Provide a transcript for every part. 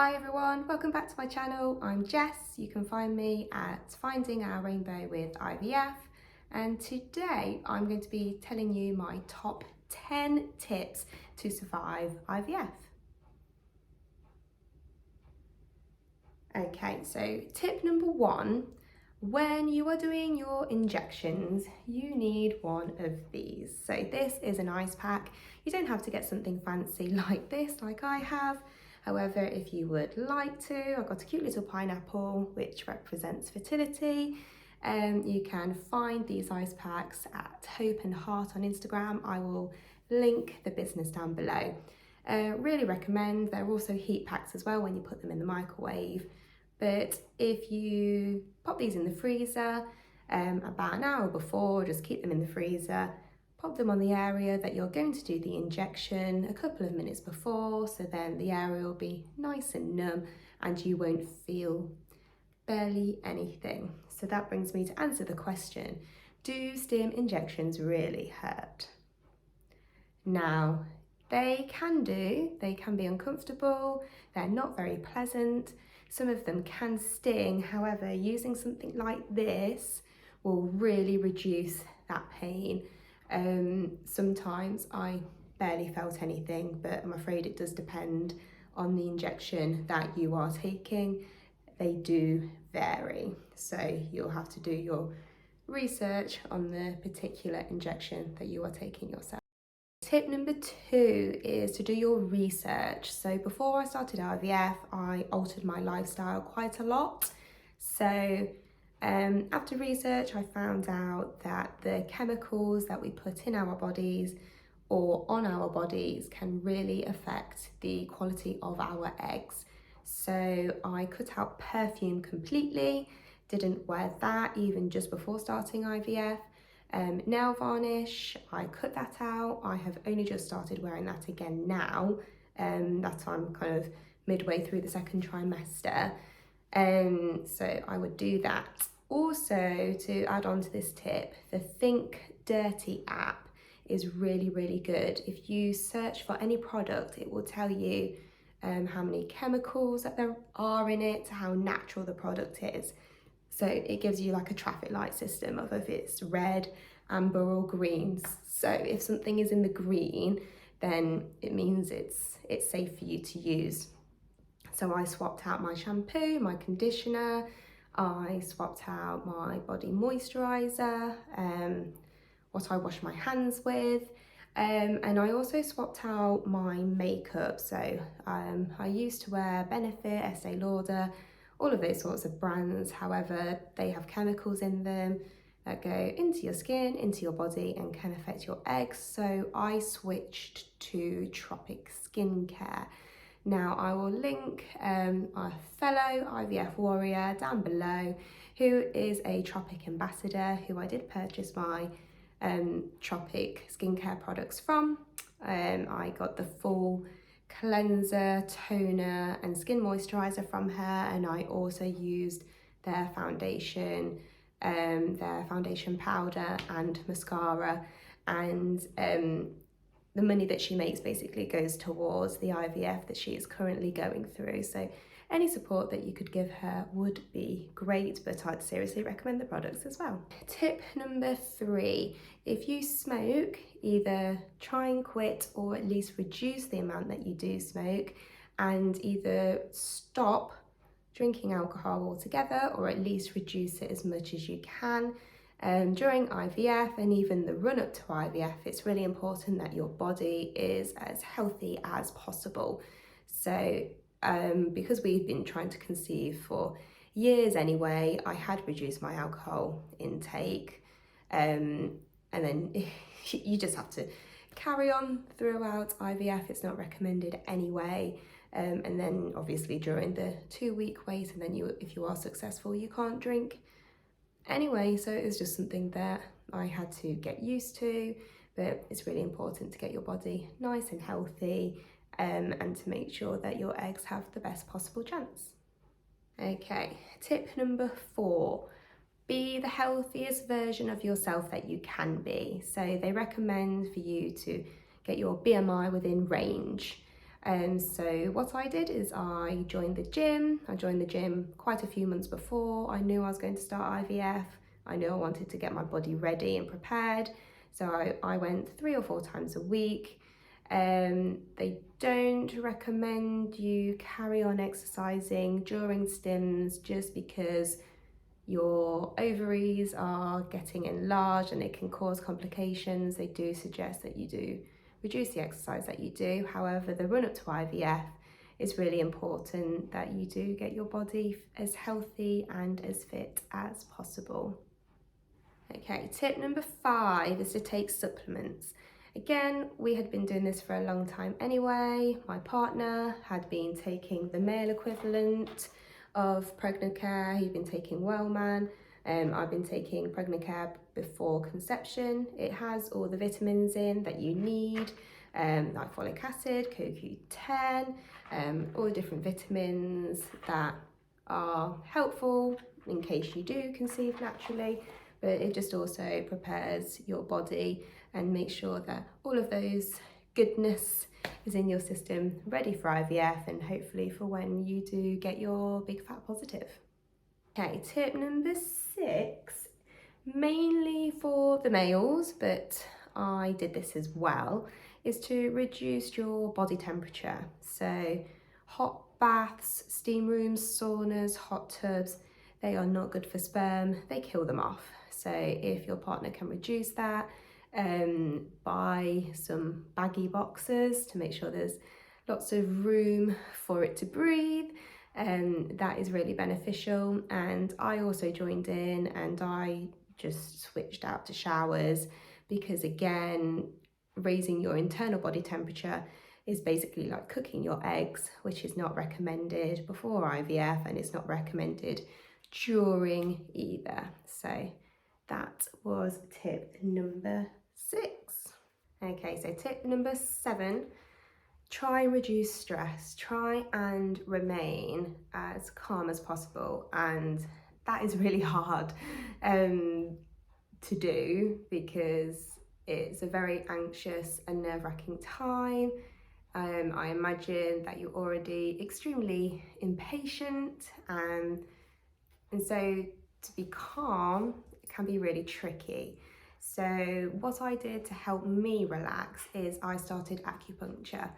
Hi everyone, welcome back to my channel. I'm Jess. You can find me at Finding Our Rainbow with IVF, and today I'm going to be telling you my top 10 tips to survive IVF. Okay, so tip number one, when you are doing your injections, you need one of these. So this is an ice pack. You don't have to get something fancy like this, like I have. However, if you would like to, I've got a cute little pineapple which represents fertility. You can find these ice packs at Hope and Heart on Instagram. I will link the business down below. Really recommend. They're also heat packs as well when you put them in the microwave. But if you pop these in the freezer about an hour before, just keep them in the freezer, pop them on the area that you're going to do the injection a couple of minutes before, so then the area will be nice and numb and you won't feel barely anything. So that brings me to answer the question, do stim injections really hurt? Now, they can be uncomfortable, they're not very pleasant, some of them can sting. However, using something like this will really reduce that pain. Sometimes I barely felt anything, but I'm afraid it does depend on the injection that you are taking. They do vary, so you'll have to do your research on the particular injection that you are taking yourself. Tip number two is to do your research. So before I started IVF, I altered my lifestyle quite a lot. So after research, I found out that the chemicals that we put in our bodies or on our bodies can really affect the quality of our eggs. So I cut out perfume completely, didn't wear that even just before starting IVF. Nail varnish, I cut that out. I have only just started wearing that again now, that I'm kind of midway through the second trimester. So I would do that. Also, to add on to this tip, the Think Dirty app is really, really good. If you search for any product, it will tell you how many chemicals that there are in it, how natural the product is. So it gives you like a traffic light system of if it's red, amber or green. So if something is in the green, then it means it's safe for you to use. So I swapped out my shampoo, my conditioner, I swapped out my body moisturiser, what I wash my hands with, and I also swapped out my makeup. So I used to wear Benefit, Estee Lauder, all of those sorts of brands. However, they have chemicals in them that go into your skin, into your body, and can affect your eggs. So I switched to Tropic Skincare. Now I will link our fellow IVF warrior down below, who is a Tropic ambassador, who I did purchase my Tropic skincare products from. I got the full cleanser, toner and skin moisturizer from her, and I also used their foundation powder and mascara, and the money that she makes basically goes towards the IVF that she is currently going through. So any support that you could give her would be great, but I'd seriously recommend the products as well. Tip number three, if you smoke, either try and quit or at least reduce the amount that you do smoke, and either stop drinking alcohol altogether or at least reduce it as much as you can. During IVF and even the run up to IVF, it's really important that your body is as healthy as possible. So because we've been trying to conceive for years anyway, I had reduced my alcohol intake, and then you just have to carry on throughout IVF. It's not recommended anyway. And then obviously during the 2-week wait, and then if you are successful, you can't drink anyway. So it's just something that I had to get used to, but it's really important to get your body nice and healthy, and to make sure that your eggs have the best possible chance. Okay, tip number 4, be the healthiest version of yourself that you can be. So they recommend for you to get your BMI within range. So what I did is I joined the gym. I joined the gym quite a few months before. I knew I was going to start IVF. I knew I wanted to get my body ready and prepared. So I went 3 or 4 times a week. They don't recommend you carry on exercising during stims just because your ovaries are getting enlarged and it can cause complications. They do suggest that you do reduce the exercise that you do. However, the run up to IVF, it's really important that you do get your body as healthy and as fit as possible. Okay, tip number 5 is to take supplements. Again, we had been doing this for a long time anyway. My partner had been taking the male equivalent of Pregnant Care. He'd been taking Wellman. I've been taking Pregnant Care before conception. It has all the vitamins in that you need, like folic acid, CoQ10, all the different vitamins that are helpful in case you do conceive naturally. But it just also prepares your body and makes sure that all of those goodness is in your system, ready for IVF and hopefully for when you do get your big fat positive. Okay, tip number 6, mainly for the males, but I did this as well, is to reduce your body temperature. So hot baths, steam rooms, saunas, hot tubs, they are not good for sperm, they kill them off. So if your partner can reduce that, buy some baggy boxes to make sure there's lots of room for it to breathe. That is really beneficial. And I also joined in and I just switched out to showers because, again, raising your internal body temperature is basically like cooking your eggs, which is not recommended before IVF and it's not recommended during either. So that was tip number 6. Okay, so tip number 7, try and reduce stress. Try and remain as calm as possible. And that is really hard to do because it's a very anxious and nerve-wracking time. I imagine that you're already extremely impatient, and so to be calm can be really tricky. So what I did to help me relax is I started acupuncture.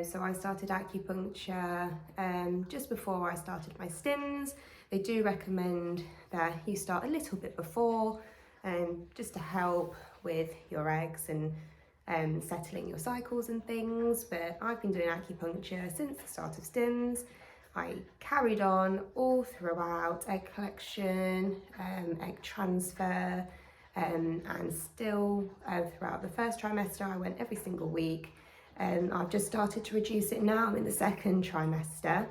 So I started acupuncture just before I started my stims. They do recommend that you start a little bit before, just to help with your eggs and settling your cycles and things. But I've been doing acupuncture since the start of stims. I carried on all throughout egg collection, egg transfer, and still throughout the first trimester I went every single week. I've just started to reduce it now. I'm in the second trimester,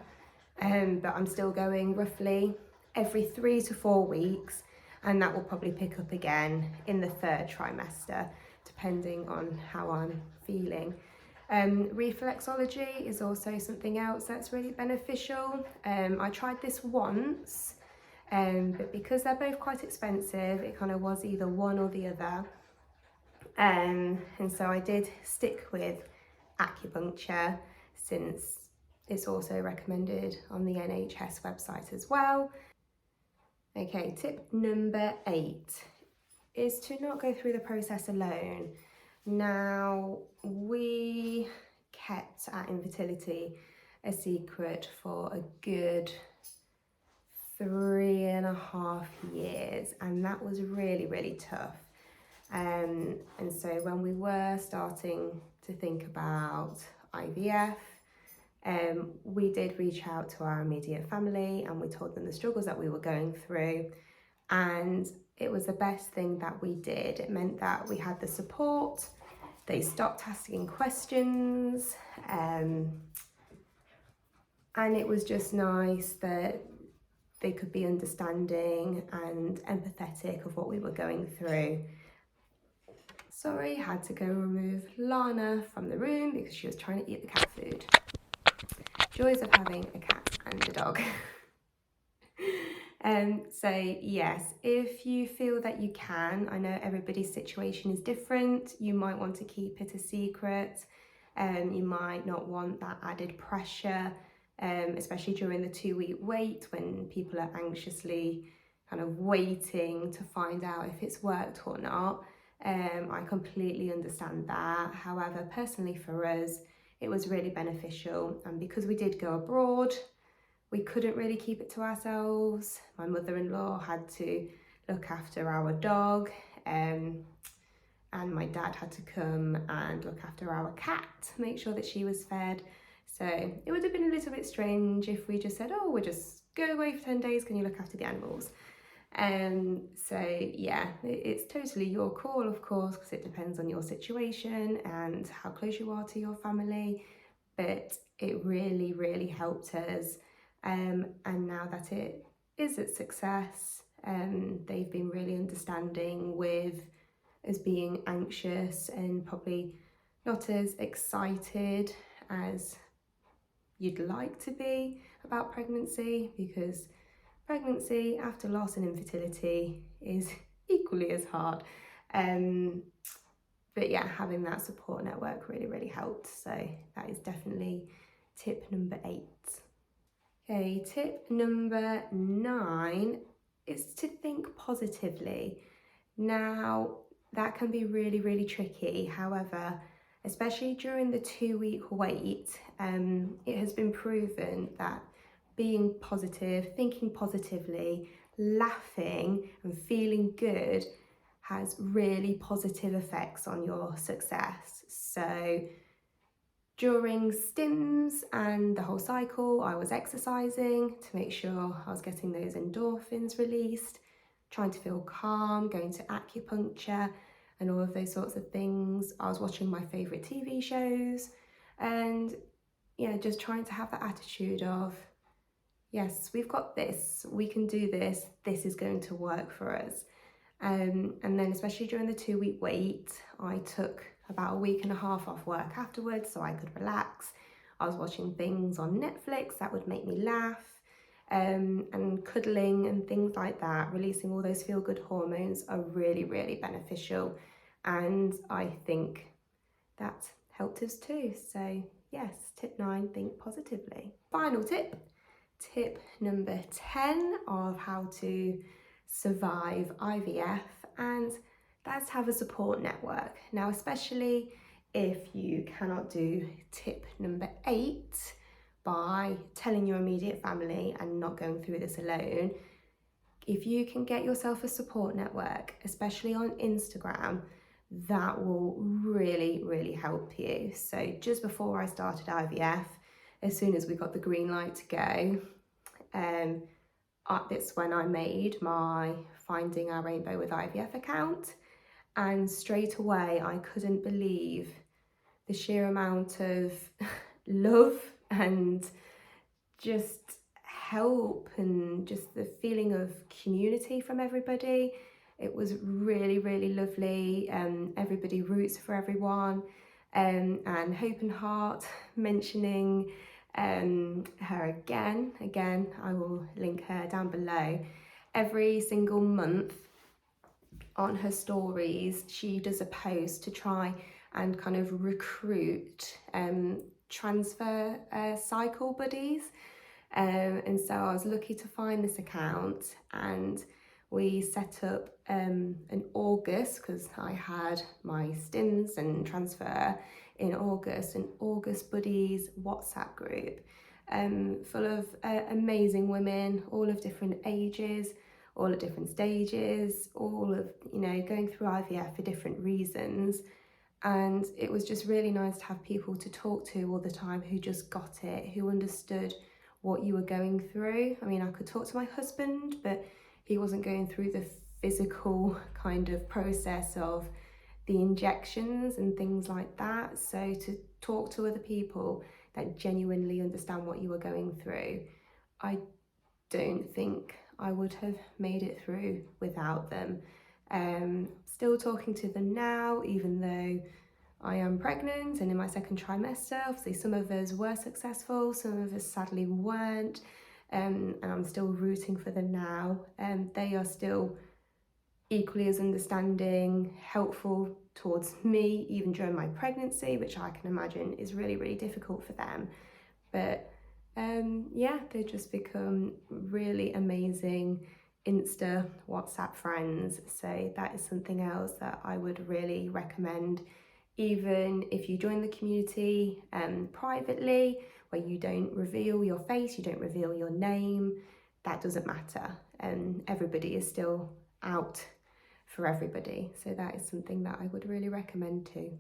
but I'm still going roughly every 3 to 4 weeks, and that will probably pick up again in the third trimester, depending on how I'm feeling. Reflexology is also something else that's really beneficial. I tried this once, but because they're both quite expensive, it kind of was either one or the other. And so I did stick with acupuncture since it's also recommended on the NHS website as well. Okay, tip number 8 is to not go through the process alone. Now, we kept our infertility a secret for a good 3.5 years, and that was really, really tough. And so when we were starting to think about IVF, we did reach out to our immediate family and we told them the struggles that we were going through, and it was the best thing that we did. It meant that we had the support, they stopped asking questions, and it was just nice that they could be understanding and empathetic of what we were going through. Sorry, had to go remove Lana from the room because she was trying to eat the cat food. Joys of having a cat and a dog. So yes, if you feel that you can, I know everybody's situation is different, you might want to keep it a secret, You might not want that added pressure, especially during the 2-week wait when people are anxiously kind of waiting to find out if it's worked or not. I completely understand that. However, personally for us, it was really beneficial, and because we did go abroad, we couldn't really keep it to ourselves. My mother-in-law had to look after our dog, and my dad had to come and look after our cat, make sure that she was fed. So it would have been a little bit strange if we just said, oh, we'll just go away for 10 days, can you look after the animals? So yeah, it's totally your call, of course, because it depends on your situation and how close you are to your family, but it really, really helped us. And now that it is a success, they've been really understanding with us being anxious and probably not as excited as you'd like to be about pregnancy, because pregnancy after loss and infertility is equally as hard. But yeah, having that support network really, really helped. So that is definitely tip number 8. Okay, tip number 9 is to think positively. Now, that can be really, really tricky. However, especially during the 2-week wait, it has been proven that being positive, thinking positively, laughing and feeling good has really positive effects on your success. So during stims and the whole cycle, I was exercising to make sure I was getting those endorphins released, trying to feel calm, going to acupuncture and all of those sorts of things. I was watching my favourite TV shows and just trying to have that attitude of, yes, we've got this, we can do this, this is going to work for us. And then especially during the 2-week wait, I took about a week and a half off work afterwards so I could relax. I was watching things on Netflix that would make me laugh, and cuddling and things like that. Releasing all those feel-good hormones are really, really beneficial, and I think that helped us too. So yes, tip 9, think positively. Final tip, tip number 10 of how to survive IVF, and that's have a support network. Now, especially if you cannot do tip number 8 by telling your immediate family and not going through this alone, if you can get yourself a support network, especially on Instagram, that will really, really help you. So just before I started IVF, as soon as we got the green light to go, that's when I made my Finding Our Rainbow with IVF account, and straight away I couldn't believe the sheer amount of love and just help and just the feeling of community from everybody. It was really, really lovely. Everybody roots for everyone, and Hope and Heart mentioning her again, I will link her down below. Every single month on her stories, she does a post to try and kind of recruit transfer cycle buddies. And so I was lucky to find this account, and we set up in August, because I had my stims and transfer in August, an August Buddies WhatsApp group full of amazing women, all of different ages, all at different stages, all of, going through IVF for different reasons. And it was just really nice to have people to talk to all the time who just got it, who understood what you were going through. I mean, I could talk to my husband, but he wasn't going through the physical kind of process of the injections and things like that. So to talk to other people that genuinely understand what you were going through, I don't think I would have made it through without them. Still talking to them now, even though I am pregnant and in my second trimester. Obviously some of us were successful, some of us sadly weren't, and I'm still rooting for them now. They are still equally as understanding, helpful towards me even during my pregnancy, which I can imagine is really, really difficult for them. But yeah, they just become really amazing Insta, WhatsApp friends. So that is something else that I would really recommend. Even if you join the community privately, where you don't reveal your face, you don't reveal your name, that doesn't matter. Everybody is still out for everybody. So that is something that I would really recommend too.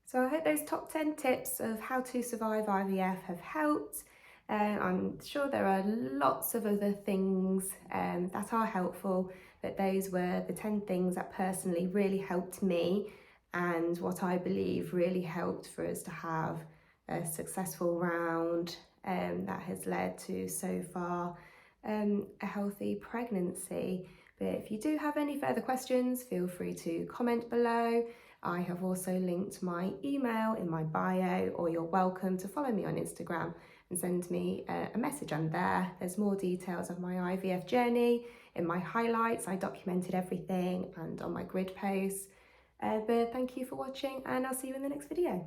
So I hope those top 10 tips of how to survive IVF have helped. I'm sure there are lots of other things that are helpful, but those were the 10 things that personally really helped me and what I believe really helped for us to have a successful round that has led to so far a healthy pregnancy. But if you do have any further questions, feel free to comment below. I have also linked my email in my bio, or you're welcome to follow me on Instagram and send me a message on there. There's more details of my IVF journey. In my highlights, I documented everything, and on my grid posts. But thank you for watching, and I'll see you in the next video.